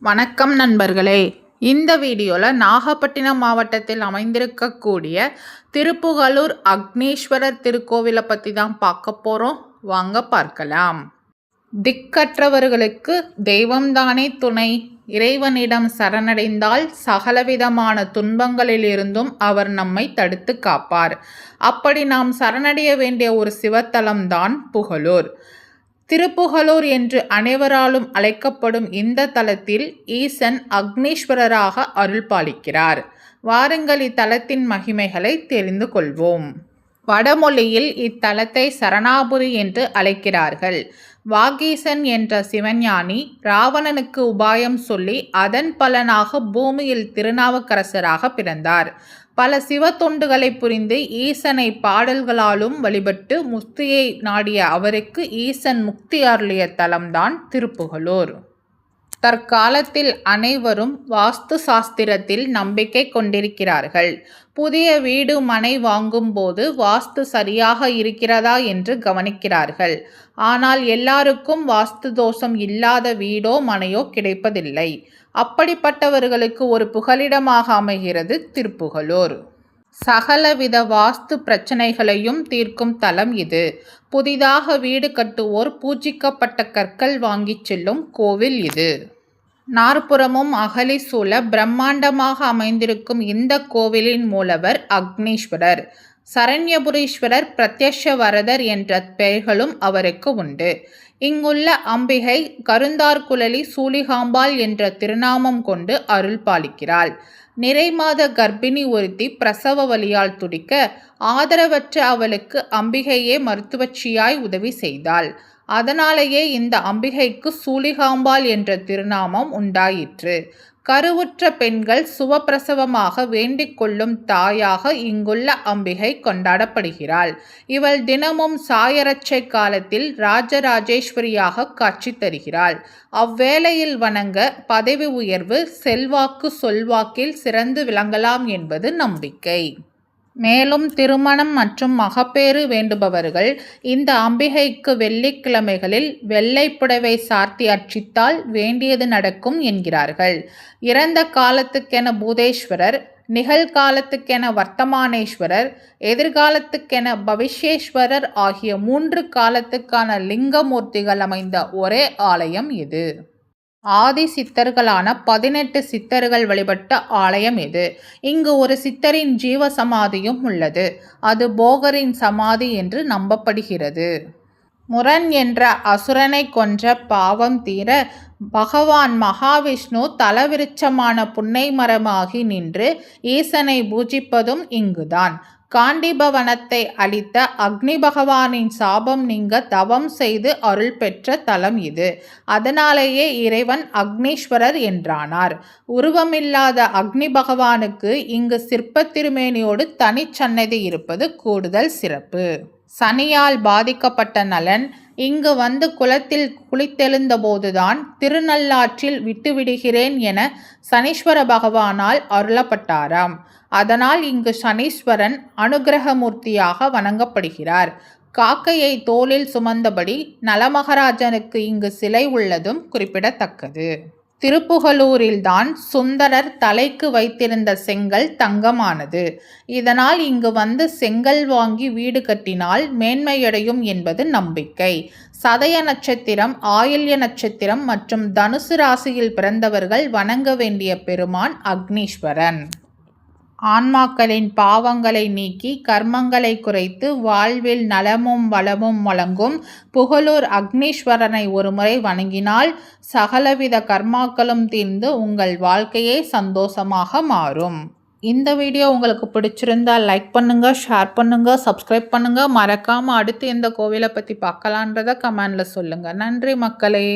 வணக்கம் நண்பர்களே. இந்த வீடியோவில் நாகப்பட்டினம் மாவட்டத்தில் அமைந்திருக்கக்கூடிய திருப்புகலூர் அக்னீஸ்வரர் திருக்கோவிலை பற்றி தான் பார்க்க போகிறோம். வாங்க பார்க்கலாம். திக்கற்றவர்களுக்கு தெய்வம்தானே துணை. இறைவனிடம் சரணடைந்தால் சகலவிதமான துன்பங்களிலிருந்தும் அவர் நம்மை தடுத்து காப்பார். அப்படி நாம் சரணடைய வேண்டிய ஒரு சிவத்தலம்தான் புகலூர். திருப்புகலூர் என்று அனைவராலும் அழைக்கப்படும் இந்த தலத்தில் ஈசன் அக்னீஸ்வரராக அருள் பாலிக்கிறார். வாருங்கள் இத்தலத்தின் மகிமைகளை தெரிந்து கொள்வோம். வடமொழியில் இத்தலத்தை சரணாபுரி என்று அழைக்கிறார்கள். வாகீசன் என்ற சிவஞானி ராவணனுக்கு உபாயம் சொல்லி அதன் பலனாக பூமியில் திருநாவுக்கரசராக பிறந்தார். பல சிவ தொண்டுகளை புரிந்து ஈசனை பாடல்களாலும் வழிபட்டு முக்தியை நாடிய அவருக்கு ஈசன் முக்தி அருளிய தலம்தான் திருப்புகலூர். தற்காலத்தில் அனைவரும் வாஸ்து சாஸ்திரத்தில் நம்பிக்கை கொண்டிருக்கிறார்கள். புதிய வீடு மனை வாங்கும் போது வாஸ்து சரியாக இருக்கிறதா என்று கவனிக்கிறார்கள். ஆனால் எல்லாருக்கும் வாஸ்து தோஷம் இல்லாத வீடோ மனையோ கிடைப்பதில்லை. அப்படிப்பட்டவர்களுக்கு ஒரு புகலிடமாக அமைகிறது திருப்புகலூர். சகலவித வாஸ்து பிரச்சனைகளையும் தீர்க்கும் தலம் இது. புதிதாக வீடு கட்டுவோர் பூஜிக்கப்பட்ட கற்கள் வாங்கிச் செல்லும் கோவில் இது. நாற்புறமும் அகலி சூழ பிரம்மாண்டமாக அமைந்திருக்கும் இந்த கோவிலின் மூலவர் அக்னீஸ்வரர், சரண்யபுரீஸ்வரர், பிரத்யக்ஷ வரதர் என்ற பெயர்களும் அவருக்கு உண்டு. இங்குள்ள அம்பிகை கருந்தார்குழலி சூலிகாம்பாள் என்ற திருநாமம் கொண்டு அருள் பாலிக்கிறாள். நிறைமாத கர்ப்பிணி ஒருத்தி பிரசவ வலியால் துடிக்க ஆதரவற்ற அவளுக்கு அம்பிகையே மருத்துவச்சியாய் உதவி செய்தாள். அதனாலேயே இந்த அம்பிகைக்கு சூலிகாம்பாள் என்ற திருநாமம் உண்டாயிற்று. கருவுற்ற பெண்கள் சுவப்பிரசவமாக வேண்டிக் கொள்ளும் தாயாக இங்குள்ள அம்பிகை கொண்டாடப்படுகிறாள். இவள் தினமும் சாயரட்சை காலத்தில் ராஜராஜேஸ்வரியாக காட்சி தருகிறாள். அவ்வேளையில் வணங்க பதவி உயர்வு, செல்வாக்கு, சொல்வாக்கில் சிறந்து விளங்கலாம் என்பது நம்பிக்கை. மேலும் திருமணம் மற்றும் மகப்பேறு வேண்டுபவர்கள் இந்த அம்பிகைக்கு வெள்ளிக்கிழமைகளில் வெள்ளை புடவை சார்த்தி அர்ச்சித்தால் வேண்டியது நடக்கும் என்கிறார்கள். இறந்த காலத்துக்கென பூதேஸ்வரர், நிகழ்காலத்துக்கென வர்த்தமானேஸ்வரர், எதிர்காலத்துக்கென பவிஷ்யேஸ்வரர் ஆகிய 3 காலத்துக்கான லிங்கமூர்த்திகள் அமைந்த ஒரே ஆலயம் இது. ஆதி சித்தர்களான 18 சித்தர்கள் வழிபட்ட ஆலயம் இது. இங்கு ஒரு சித்தரின் ஜீவ சமாதியும் உள்ளது. அது போகரின் சமாதி என்று நம்பப்படுகிறது. முரன் என்ற அசுரனை கொன்ற பாவம் தீர பகவான் மகாவிஷ்ணு தலவிருட்சமான புன்னை மரமாகி நின்று ஈசனை பூஜிப்பதும் இங்குதான். காண்டிபவனத்தை அளித்த அக்னி பகவானின் சாபம் நீங்க தவம் செய்து அருள் பெற்ற தலம் இது. அதனாலேயே இறைவன் அக்னீஸ்வரர் என்றானார். உருவமில்லாத அக்னி பகவானுக்கு இங்கு சிற்ப திருமேனியோடு தனிச்சன்னதி இருப்பது கூடுதல் சிறப்பு. சனியால் பாதிக்கப்பட்ட நலன் இங்கு வந்து குளத்தில் குளித்தெழுந்த போதுதான் திருநள்ளாற்றில் விட்டுவிடுகிறேன் என சனீஸ்வர பகவானால் அருளப்பட்டாராம். அதனால் இங்கு சனீஸ்வரன் அனுகிரகமூர்த்தியாக வணங்கப்படுகிறார். காக்கையை தோளில் சுமந்தபடி நலமகராஜனுக்கு இங்கு சிலை உள்ளதும் குறிப்பிடத்தக்கது. திருப்புகலூரில்தான் சுந்தரர் தலைக்கு வைத்திருந்த செங்கல் தங்கமானது. இதனால் இங்கு வந்து செங்கல் வாங்கி வீடு கட்டினால் மேன்மையடையும் என்பது நம்பிக்கை. சதய நட்சத்திரம், ஆயில்ய நட்சத்திரம் மற்றும் தனுசு ராசியில் பிறந்தவர்கள் வணங்க வேண்டிய பெருமான் அக்னீஸ்வரன். ஆன்மாக்களின் பாவங்களை நீக்கி கர்மங்களை குறைத்து வாழ்வில் நலமும் வளமும் வழங்கும் புகலூர் அக்னீஸ்வரனை ஒருமுறை வணங்கினால் சகலவித கர்மாக்களும் தீர்ந்து உங்கள் வாழ்க்கையே சந்தோஷமாக மாறும். இந்த வீடியோ உங்களுக்கு பிடிச்சிருந்தால் லைக் பண்ணுங்கள், ஷேர் பண்ணுங்கள், சப்ஸ்கிரைப் பண்ணுங்கள். மறக்காமல் அடுத்து எந்த கோவிலை பற்றி பார்க்கலான்றதை கமெண்டில் சொல்லுங்கள். நன்றி மக்களே.